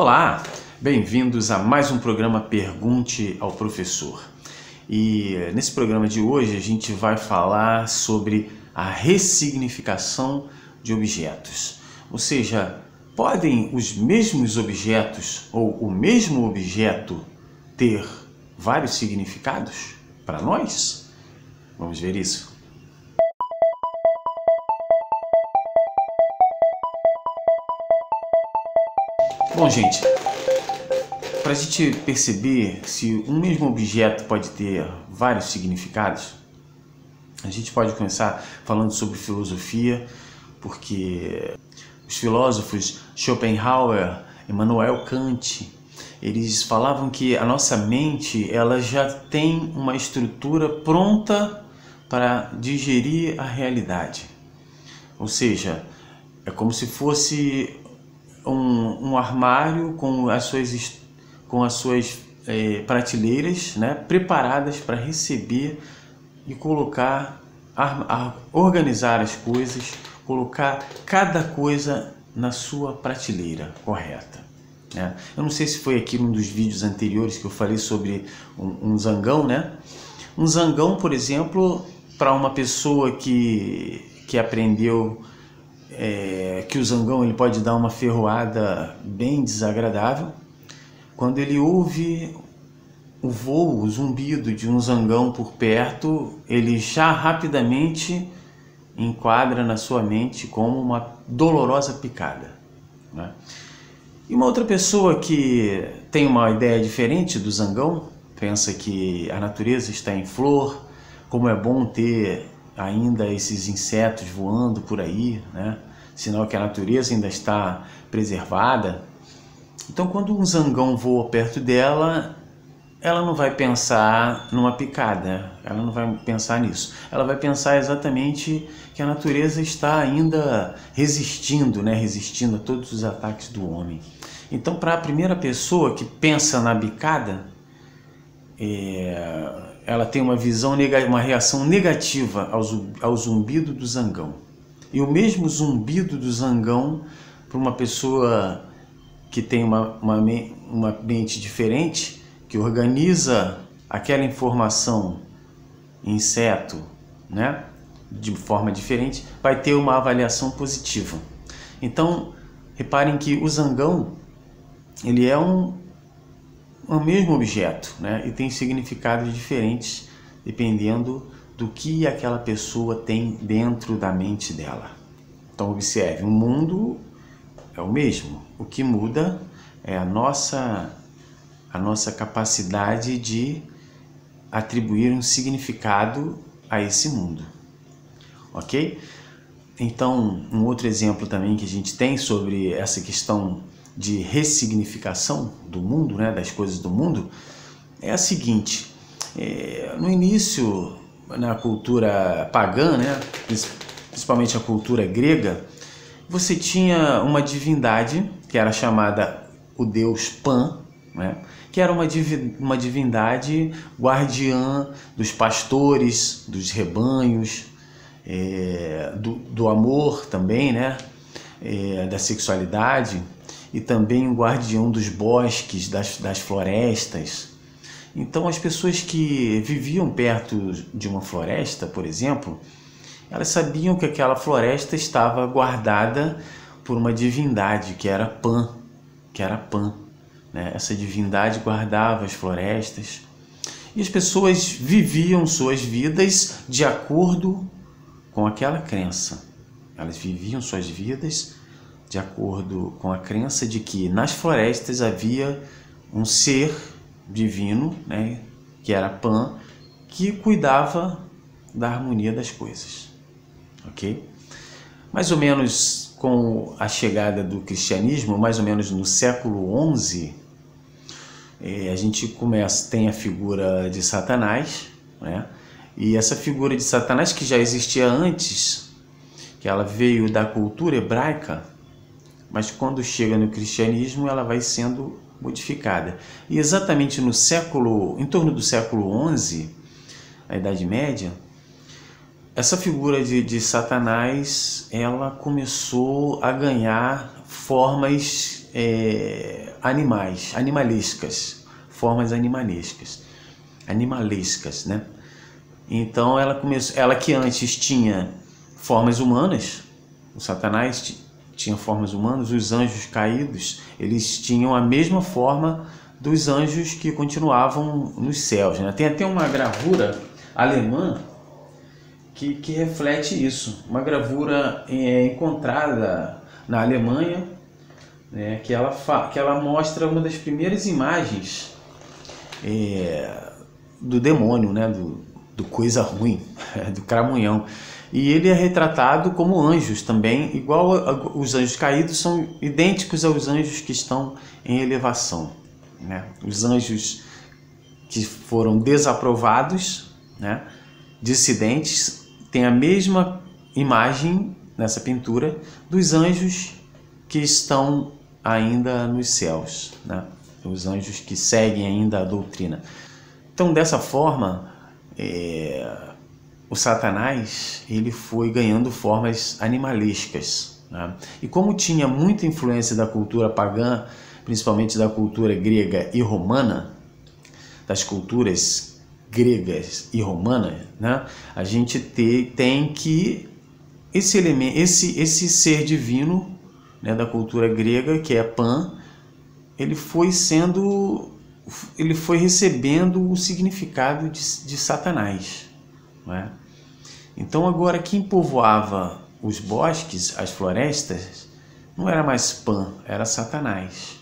Olá, bem-vindos a mais um programa Pergunte ao Professor. E nesse programa de hoje a gente vai falar sobre a ressignificação de objetos. Ou seja, podem os mesmos objetos ou o mesmo objeto ter vários significados para nós? Vamos ver isso. Bom, gente, para a gente perceber se um mesmo objeto pode ter vários significados, a gente pode começar falando sobre filosofia, porque os filósofos Schopenhauer, Immanuel Kant, eles falavam que a nossa mente ela já tem uma estrutura pronta para digerir a realidade. Ou seja, é como se fosse um armário com as suas prateleiras, né, preparadas para receber e colocar, organizar as coisas, colocar cada coisa na sua prateleira correta. Né? Eu não sei se foi aqui num dos vídeos anteriores que eu falei sobre um zangão, né? Um zangão, por exemplo, para uma pessoa que aprendeu que o zangão ele pode dar uma ferroada bem desagradável. Quando ele ouve o voo, o zumbido de um zangão por perto, ele já rapidamente enquadra na sua mente como uma dolorosa picada, né? E uma outra pessoa que tem uma ideia diferente do zangão, pensa que a natureza está em flor, como é bom ter ainda esses insetos voando por aí, né? Sinal que a natureza ainda está preservada. Então, quando um zangão voa perto dela, ela não vai pensar numa picada, ela não vai pensar nisso. Ela vai pensar exatamente que a natureza está ainda resistindo, né? Resistindo a todos os ataques do homem. Então, para a primeira pessoa que pensa na picada, ela tem uma visão, uma reação negativa ao zumbido do zangão. E o mesmo zumbido do zangão para uma pessoa que tem uma mente diferente, que organiza aquela informação inseto, né, de forma diferente, vai ter uma avaliação positiva. Então, reparem que o zangão, ele é um mesmo objeto, né, e tem significados diferentes dependendo do que aquela pessoa tem dentro da mente dela. Então, observe, o mundo é o mesmo. O que muda é a nossa capacidade de atribuir um significado a esse mundo. Ok? Então, um outro exemplo também que a gente tem sobre essa questão de ressignificação do mundo, né, das coisas do mundo, é a seguinte. No início, na cultura pagã, né, principalmente a cultura grega, você tinha uma divindade que era chamada o deus Pan, né, que era uma divindade guardiã dos pastores, dos rebanhos, do amor também, né, da sexualidade, e também o guardião dos bosques, das florestas. Então, as pessoas que viviam perto de uma floresta, por exemplo, elas sabiam que aquela floresta estava guardada por uma divindade que era Pan, né? Essa divindade guardava as florestas e as pessoas viviam suas vidas de acordo com aquela crença. Elas viviam suas vidas de acordo com a crença de que nas florestas havia um ser divino, né, que era Pan, que cuidava da harmonia das coisas. Ok? Mais ou menos com a chegada do cristianismo, mais ou menos no século XI, a gente tem a figura de Satanás, né? E essa figura de Satanás, que já existia antes, que ela veio da cultura hebraica, mas quando chega no cristianismo ela vai sendo modificada. E exatamente em torno do século XI, a Idade Média, essa figura de Satanás, ela começou a ganhar formas animalescas, formas animalescas, né? Então ela que antes tinha formas humanas, o Satanás tinha formas humanas, os anjos caídos, eles tinham a mesma forma dos anjos que continuavam nos céus, né? Tem até uma gravura alemã que reflete isso, uma gravura encontrada na Alemanha, né, que ela mostra uma das primeiras imagens do demônio, né, do coisa ruim, do cramunhão. E ele é retratado como anjos também, igual os anjos caídos, são idênticos aos anjos que estão em elevação, né? Os anjos que foram desaprovados, né, dissidentes, têm a mesma imagem nessa pintura dos anjos que estão ainda nos céus, né? Os anjos que seguem ainda a doutrina. Então, dessa forma, o Satanás ele foi ganhando formas animalescas, né? E como tinha muita influência da cultura pagã, principalmente da cultura grega e romana, das culturas gregas e romanas, né? A gente tem que esse elemento, esse ser divino, né, da cultura grega, que é Pan, ele foi recebendo o significado de Satanás, né? Então agora quem povoava os bosques, as florestas, não era mais Pan, era Satanás.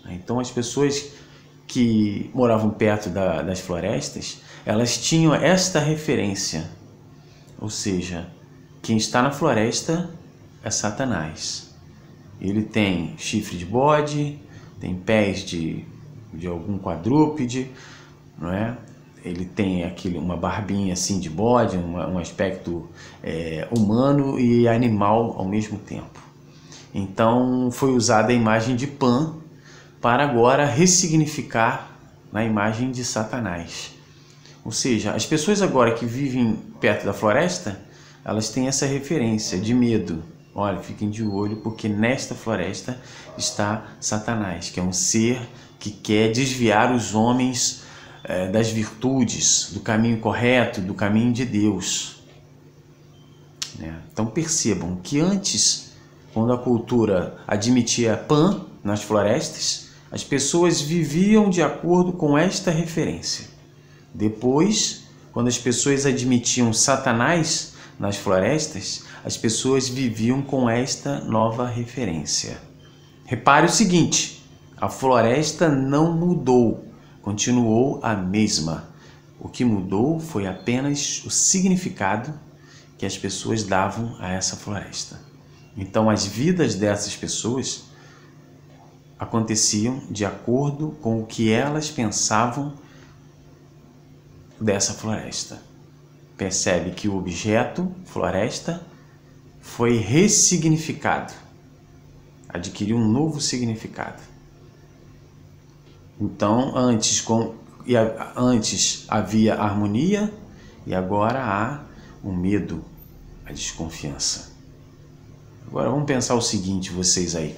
Então as pessoas que moravam perto das florestas, elas tinham esta referência, ou seja, quem está na floresta é Satanás. Ele tem chifre de bode, tem pés de algum quadrúpede, não é? Ele tem uma barbinha assim de bode, um aspecto humano e animal ao mesmo tempo. Então foi usada a imagem de Pan para agora ressignificar na imagem de Satanás. Ou seja, as pessoas agora que vivem perto da floresta, elas têm essa referência de medo. Olha, fiquem de olho porque nesta floresta está Satanás, que é um ser que quer desviar os homens das virtudes, do caminho correto, do caminho de Deus, né? Então percebam que antes, quando a cultura admitia Pan nas florestas, as pessoas viviam de acordo com esta referência. Depois, quando as pessoas admitiam Satanás nas florestas, as pessoas viviam com esta nova referência. Repare o seguinte, a floresta não mudou, continuou a mesma. O que mudou foi apenas o significado que as pessoas davam a essa floresta. Então as vidas dessas pessoas aconteciam de acordo com o que elas pensavam dessa floresta. Percebe que o objeto, floresta, foi ressignificado, adquiriu um novo significado. Então, antes havia harmonia e agora há o medo, a desconfiança. Agora vamos pensar o seguinte, vocês aí.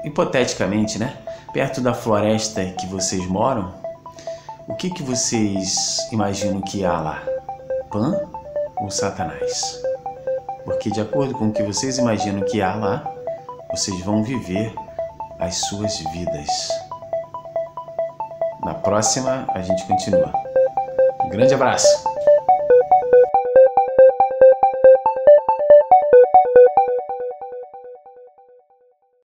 Hipoteticamente, né? Perto da floresta que vocês moram, o que vocês imaginam que há lá? Pan ou Satanás? Porque de acordo com o que vocês imaginam que há lá, vocês vão viver as suas vidas. Na próxima a gente continua. Um grande abraço!